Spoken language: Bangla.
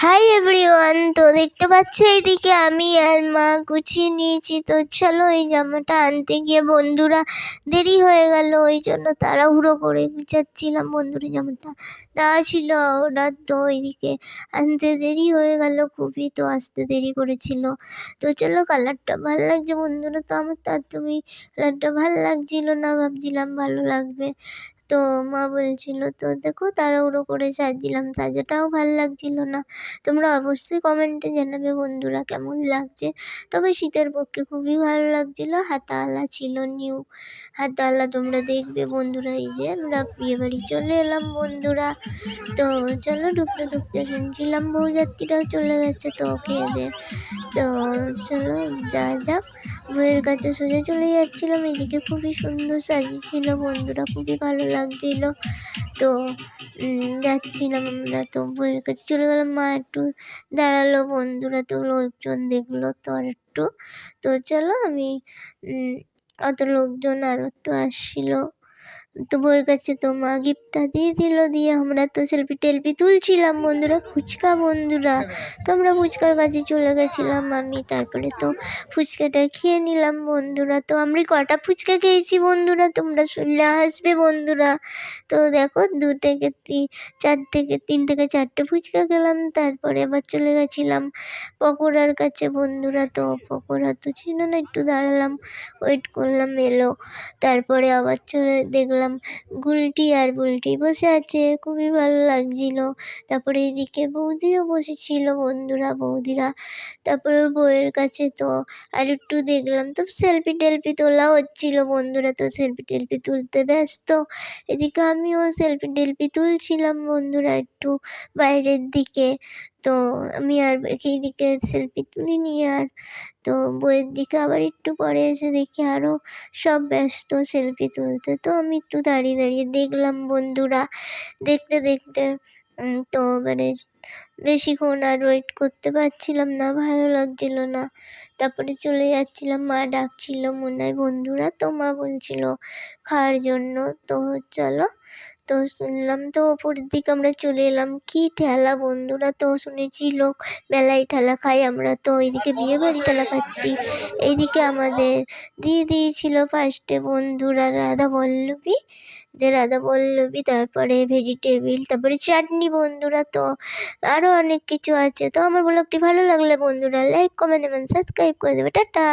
হাই এভরিওয়ান, তো দেখতে পাচ্ছ এইদিকে আমি আর মা গুছিয়ে নিয়েছি। তো চলো এই জামাটা আনতে গিয়ে বন্ধুরা দেরি হয়ে গেল, ওই জন্য তাড়াহুড়ো করে গুছাচ্ছিলাম। বন্ধুরা জামাটা দেওয়া ছিল ওরা, তো এইদিকে আনতে দেরি হয়ে গেল খুবই, তো আসতে দেরি করেছিল। তো চলো, কালারটা ভালো লাগছে বন্ধুরা, তো আমার তো তুমি কালারটা ভালো লাগছিল না, ভাবছিলাম ভালো লাগবে। তো মা বলছিল, তো দেখো তাড়াহুড়ো করে সাজছিলাম, সাজাটাও ভালো লাগছিল না। তোমরা অবশ্যই কমেন্টে জানাবে বন্ধুরা কেমন লাগছে। তবে শীতের পক্ষে খুবই ভালো লাগছিল। হাতাওয়ালা ছিল, নিউ হাতাওয়ালা, তোমরা দেখবে বন্ধুরা। এই যে আমরা বিয়ে বাড়ি চলে এলাম বন্ধুরা। তো চলো, ঢুকতে ঢুকতে শুনছিলাম বউযাত্রীরাও চলে গেছে, তো খেয়ে দে। তো চলো যাক, বইয়ের কাছে সোজা চলে যাচ্ছিলাম। এদিকে খুবই সুন্দর সাজিয়েছিল বন্ধুরা, খুবই ভালো লাগছিল। তো যাচ্ছিলাম আমরা, তো বইয়ের কাছে চলে গেলাম। মা একটু দাঁড়ালো বন্ধুরা, তো লোকজন দেখলো তো আর একটু। তো চলো আমি অত লোকজন আর একটু আসছিল, তো বউয়ের কাছে তো মা গিফটটা দিয়ে দিল। দিয়ে আমরা তো সেলফি টেলফি তুলছিলাম বন্ধুরা। ফুচকা বন্ধুরা, তো আমরা ফুচকার কাছে চলে গেছিলাম আমি, তারপরে তো ফুচকাটা খেয়ে নিলাম বন্ধুরা। তো আমরা কটা ফুচকা খেয়েছি বন্ধুরা, তোমরা শুনলে হাসবে বন্ধুরা। তো দেখো 3 থেকে 4টে ফুচকা খেলাম, তারপরে আবার চলে গেছিলাম পকোড়ার কাছে বন্ধুরা। তো পকোড়া তো ছিল না, একটু দাঁড়ালাম, ওয়েট করলাম, এলো। তারপরে আবার চলে দেখলাম গুলটি আর বুলটি বসে আছে, খুবই ভালো লাগছিল। তারপরে এদিকে বৌদিও বসেছিল বন্ধুরা, বৌদিরা। তারপরে বউয়ের কাছে তো আর একটু দেখলাম, তো সেলফি টেলফি তোলা হচ্ছিল বন্ধুরা। তো সেলফি টেলফি তুলতে ব্যস্ত, এদিকে আমিও সেলফি টেলফি তুলছিলাম বন্ধুরা একটু বাইরের দিকে। তো আমি আর এইদিকে সেলফি তুলিনি আর। তো বইয়ের দিকে আবার একটু পরে এসে দেখি আরও সব ব্যস্ত সেলফি তুলতে। তো আমি একটু দাঁড়িয়ে দাঁড়িয়ে দেখলাম বন্ধুরা। দেখতে দেখতে তো মানে বেশিক্ষণ আর ওয়েট করতে পারছিলাম না, ভালো লাগছিল না। তারপরে চলে যাচ্ছিলাম, মা ডাকছিল মনে হয় বন্ধুরা, তো মা বলছিল খাওয়ার জন্য। তো চলো, তো শুনলাম, তো ওপরের দিকে আমরা চলে এলাম। কি ঠেলা বন্ধুরা, তো শুনেছি লোক মেলায় ঠেলা খাই, আমরা তো ওইদিকে বিয়ে বাড়ি ঠেলা খাচ্ছি। এইদিকে আমাদের দিয়ে দিয়েছিল ফার্স্টে বন্ধুরা রাধা বল্লভী, তারপরে ভেজিটেবিল, তারপরে চাটনি বন্ধুরা। তো আরও অনেক কিছু আছে। তো আমার ব্লগটি ভালো লাগলে বন্ধুরা লাইক, কমেন্ট এবং সাবস্ক্রাইব করে দেবে। টাটা।